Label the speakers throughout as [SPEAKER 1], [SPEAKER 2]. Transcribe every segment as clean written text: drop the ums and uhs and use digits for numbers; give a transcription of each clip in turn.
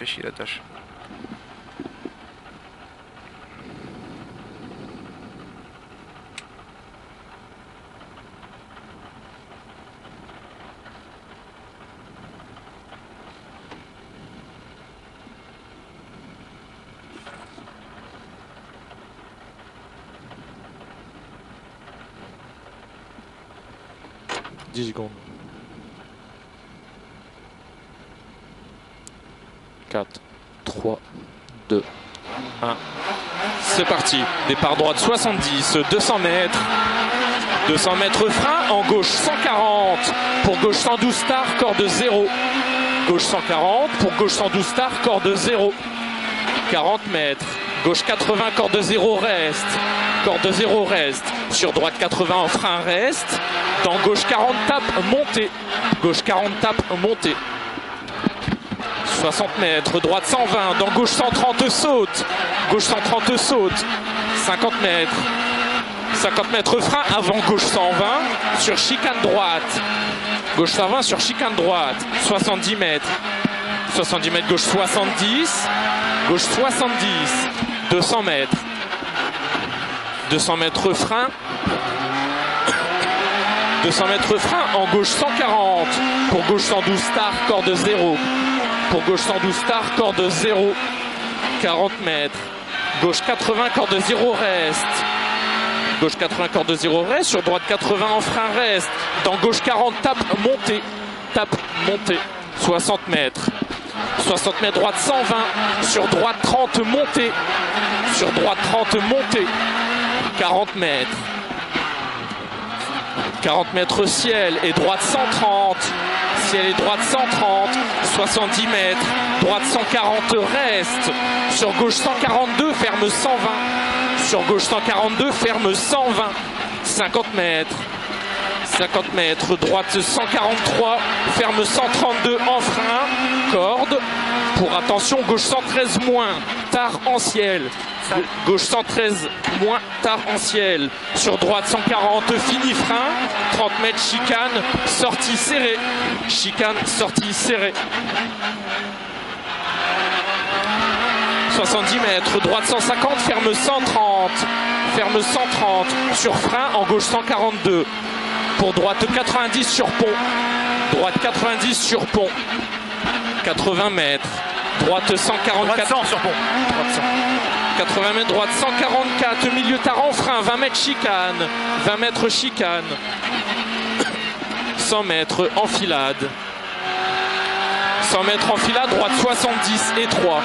[SPEAKER 1] fait chier la tâche.
[SPEAKER 2] « 10 secondes. 4, 3, 2, 1. C'est parti. Départ droite 70, 200 mètres. 200 mètres frein, en gauche 140. Pour gauche 112 start, corde 0. Gauche 140, pour gauche 112 start, corde 0. 40 mètres. Gauche 80, corde 0 reste. Corde 0 reste. Sur droite 80 en frein reste. Dans gauche 40 tape, montée. Gauche 40 tape, montée. 60 mètres, droite 120, dans gauche 130 saute. Gauche 130 saute. 50 mètres. 50 mètres frein, avant gauche 120 sur chicane droite. Gauche 120 sur chicane droite. 70 mètres. 70 mètres, gauche 70. Gauche 70. 200 mètres. 200 mètres frein. 200 mètres frein, en gauche 140. Pour gauche 112 star, corde 0. Pour gauche 112 star, corde 0. 40 mètres. Gauche 80, corde 0 reste. Gauche 80, corde 0 reste. Sur droite 80 en frein reste. Dans gauche 40, tape, montée. Tape, montée. 60 mètres. 60 mètres, droite 120. Sur droite 30, montée. Sur droite 30, montée. 40 mètres. 40 mètres ciel et droite 130. Ciel et droite 130. 70 mètres. Droite 140 reste. Sur gauche 142, ferme 120. Sur gauche 142, ferme 120. 50 mètres. 50 mètres. Droite 143, ferme 132 en frein. Corde. Pour attention, gauche 113 moins. Tard en ciel. Gauche 113 moins, tard en ciel. Sur droite 140, fini frein. 30 mètres, chicane, sortie serrée. Chicane, sortie serrée. 70 mètres, droite 150, ferme 130. Ferme 130. Sur frein, en gauche 142. Pour droite 90 sur pont. Droite 90 sur pont. 80 mètres. Droite 144.
[SPEAKER 1] Droite 100 sur pont.
[SPEAKER 2] Droite 100. 80 mètres, droite 144, milieu tard en frein, 20 mètres chicane, 20 mètres chicane, 100 mètres enfilade, 100 mètres enfilade, droite 70 et 3,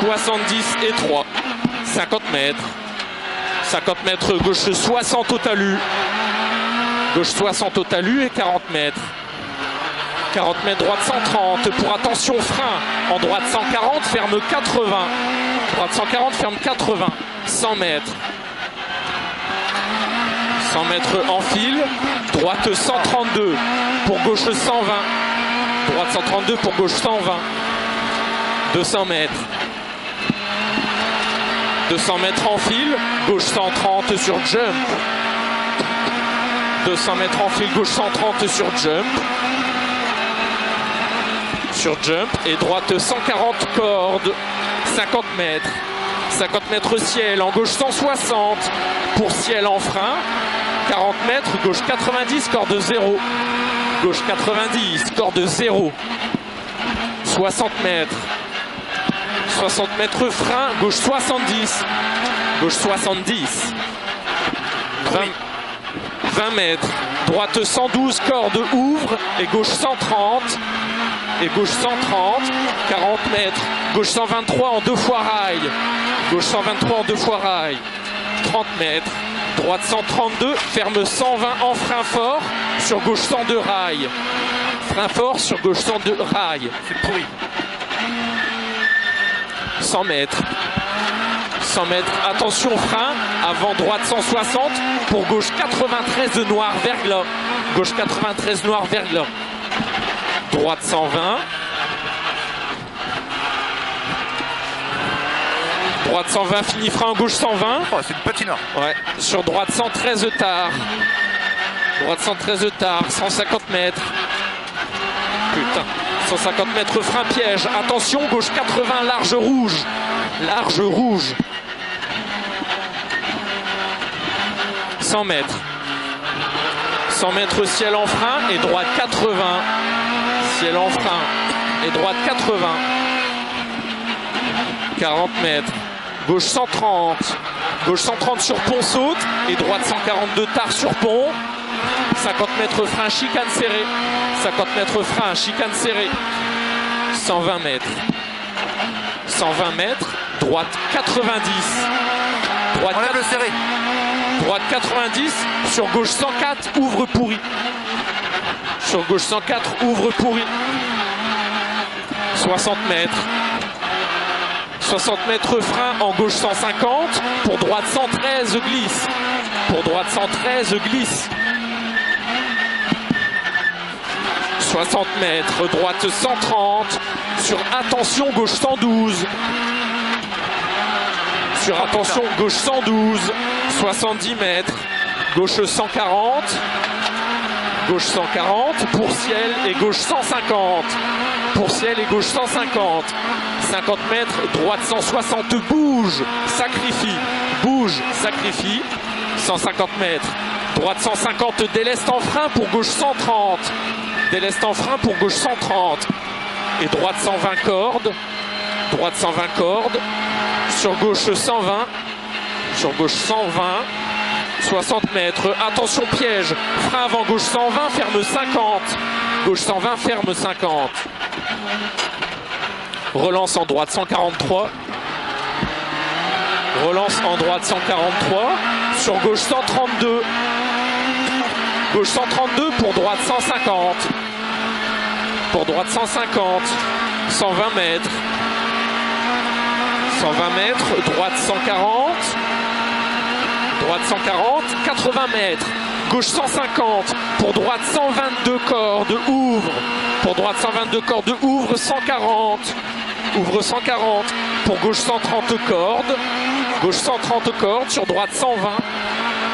[SPEAKER 2] 70 et 3, 50 mètres, 50 mètres, gauche 60 au talus, gauche 60 au talus et 40 mètres. 40 mètres, droite 130, pour attention frein, en droite 140, ferme 80, droite 140, ferme 80, 100 mètres, 100 mètres en fil, droite 132, pour gauche 120, droite 132, pour gauche 120, 200 mètres, 200 mètres en fil, gauche 130 sur jump, 200 mètres en fil, gauche 130 sur jump, sur jump et droite 140 cordes, 50 mètres, 50 mètres ciel, en gauche 160 pour ciel en frein, 40 mètres, gauche 90, corde 0, gauche 90, corde 0, 60 mètres, 60 mètres frein, gauche 70, gauche 70, 20 mètres, droite 112, corde ouvre et gauche 130, et gauche 130, 40 mètres, gauche 123 en 2 fois rail, gauche 123 en 2 fois rail, 30 mètres, droite 132, ferme 120 en frein fort, sur gauche 102 rail, frein fort sur gauche 102 rail,
[SPEAKER 1] C'est pourri.
[SPEAKER 2] 100 mètres, 100 mètres, attention frein, avant droite 160, pour gauche 93 de noir verglas, gauche 93 noir verglas. Droite 120. Droite 120, fini frein, gauche 120.
[SPEAKER 1] Oh, c'est une patinoire.
[SPEAKER 2] Ouais. Sur droite 113 tard. Droite 113 tard, 150 mètres. Putain. 150 mètres frein piège. Attention, gauche 80, large rouge. Large rouge. 100 mètres. 100 mètres ciel en frein et droite 80. Ciel en frein et droite 80. 40 mètres. Gauche 130. Gauche 130 sur pont saute et droite 142 tard sur pont. 50 mètres frein, chicane serrée. 50 mètres frein, chicane serrée. 120 mètres. 120 mètres. Droite 90. Droite,
[SPEAKER 1] enlève le serré.
[SPEAKER 2] Droite 90. Sur gauche 104, ouvre pourri. Sur gauche 104, ouvre pourri. 60 mètres. 60 mètres frein en gauche 150. Pour droite 113, glisse. Pour droite 113, glisse. 60 mètres, droite 130. Sur attention, gauche 112. Sur attention, gauche 112. 70 mètres. Gauche 140. Gauche 140. Pour ciel et gauche 150. Pour ciel et gauche 150. 50 mètres, droite 160, bouge, sacrifie. Bouge, sacrifie. 150 mètres. Droite 150, déleste en frein pour gauche 130. Déleste en frein pour gauche 130. Et droite 120 cordes. Droite 120 cordes. Sur gauche 120. Sur gauche 120. 60 mètres. Attention piège. Frein avant gauche 120, ferme 50. Gauche 120, ferme 50. Relance en droite 143. Relance en droite 143. Sur gauche 132. Gauche 132 pour droite 150. Pour droite 150. 120 mètres. 120 mètres. Droite 140. Droite 140. 80 mètres. Gauche 150. Pour droite 122 cordes. Ouvre. Pour droite 122 cordes. Ouvre 140. Ouvre 140. Pour gauche 130 cordes. Gauche 130 cordes. Sur droite 120.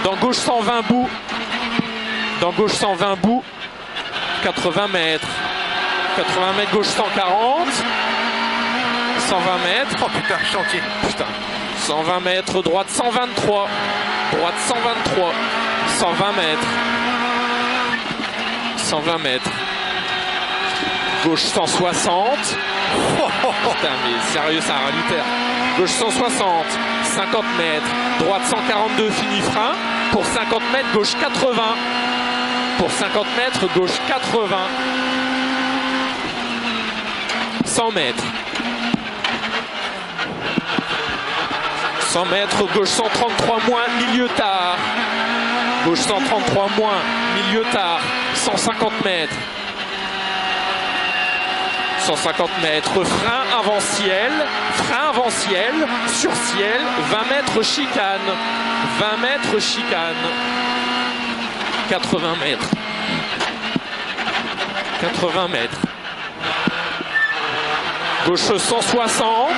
[SPEAKER 2] Dans gauche 120 bout. Dans gauche 120 bout. 80 mètres. 80 mètres, gauche 140. 120 mètres.
[SPEAKER 1] Oh putain, chantier.
[SPEAKER 2] Putain. 120 mètres, droite 123. Droite 123. 120 mètres. 120 mètres. Gauche 160. Putain, mais sérieux, ça a ralluté. Gauche 160. 50 mètres. Droite 142, fini frein. Pour 50 mètres, gauche 80. Pour 50 mètres, gauche 80. 100 mètres. 100 mètres, gauche 133 moins, milieu tard. Gauche 133 moins, milieu tard. 150 mètres. 150 mètres, frein avant ciel. Frein avant ciel. Sur ciel, 20 mètres chicane. 20 mètres chicane. 80 mètres. 80 mètres. Gauche 160,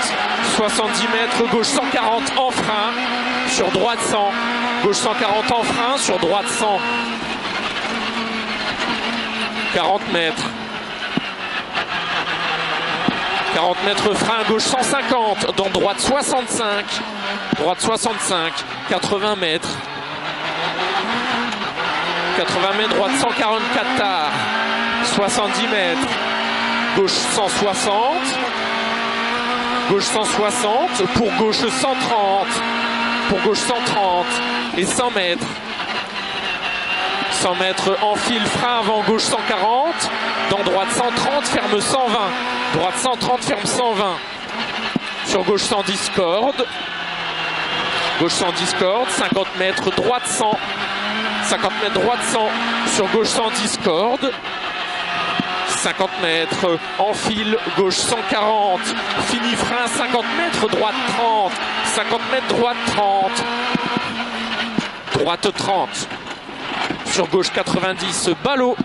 [SPEAKER 2] 70 mètres, gauche 140 en frein, sur droite 100. Gauche 140 en frein, sur droite 100. 40 mètres. 40 mètres frein, gauche 150, dans droite 65. Droite 65, 80 mètres. 80 mètres, droite 144 tard. 70 mètres. Gauche 160. Gauche 160. Pour gauche 130. Pour gauche 130. Et 100 mètres. 100 mètres en fil, frein avant gauche 140. Dans droite 130, ferme 120. Droite 130, ferme 120. Sur gauche 110 cordes. Gauche 110 cordes. 50 mètres, droite 100. 50 mètres, droite 100. Sur gauche 110 cordes. 50 mètres en fil, gauche 140. Fini frein, 50 mètres, droite 30. 50 mètres, droite 30. Droite 30. Sur gauche 90, ballot.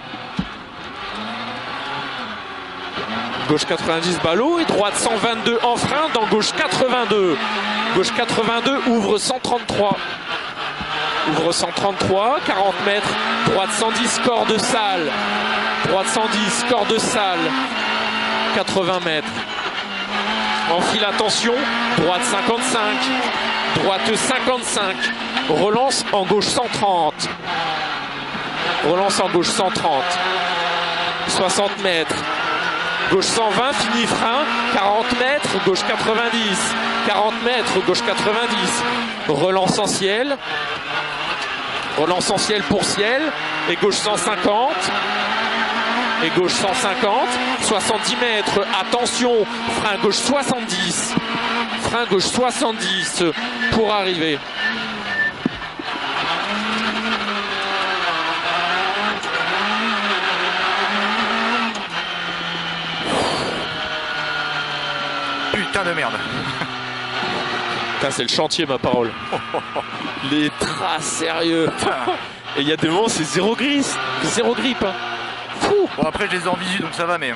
[SPEAKER 2] Gauche 90, ballot. Et droite 122 en frein dans gauche 82. Gauche 82, ouvre 133. Ouvre 133, 40 mètres. Droite 110, corde sale. Droite 110, corde sale. 80 mètres. Enfile, attention, droite 55, droite 55, relance en gauche 130. Relance en gauche 130. 60 mètres. Gauche 120, fini frein. 40 mètres, gauche 90. 40 mètres, gauche 90. Relance en ciel. Relance en ciel pour ciel. Et gauche 150. Et gauche 150. 70 mètres, attention. Frein gauche 70. Frein gauche 70 pour arriver.
[SPEAKER 1] Putain de merde.
[SPEAKER 2] C'est le chantier, ma parole. Les traces, sérieux. Et il y a des moments, c'est zéro gris, zéro grippe. Hein. Fou.
[SPEAKER 1] Bon, après, je les ai en visu, donc ça va, mais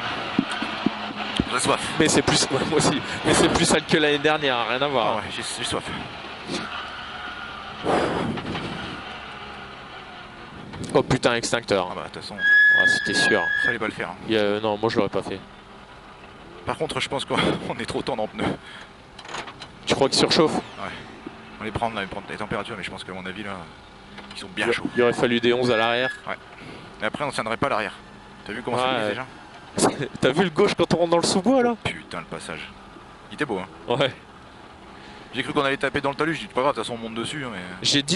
[SPEAKER 1] j'ai soif.
[SPEAKER 2] Mais c'est plus, moi aussi. Mais c'est plus sale que l'année dernière, rien à voir.
[SPEAKER 1] Ah ouais, j'ai soif.
[SPEAKER 2] Oh putain, extincteur.
[SPEAKER 1] Ah bah, de toute façon,
[SPEAKER 2] Ah, c'était sûr.
[SPEAKER 1] fallait pas le faire.
[SPEAKER 2] Non, moi je l'aurais pas fait.
[SPEAKER 1] Par contre, je pense qu'on est trop tendre en pneus.
[SPEAKER 2] Tu crois qu'ils surchauffent?
[SPEAKER 1] Ouais. On les prend les températures, mais je pense qu'à mon avis, là, ils sont bien chauds.
[SPEAKER 2] Il aurait fallu des 11 à l'arrière.
[SPEAKER 1] Ouais. Et après, on tiendrait pas à l'arrière. T'as vu comment ça glisse déjà?
[SPEAKER 2] T'as vu le gauche quand on rentre dans le sous-bois là?
[SPEAKER 1] Putain, le passage. Il était beau, hein.
[SPEAKER 2] Ouais.
[SPEAKER 1] J'ai cru qu'on allait taper dans le talus, j'ai dit pas grave, de toute façon on monte dessus, hein, mais...
[SPEAKER 2] J'ai dit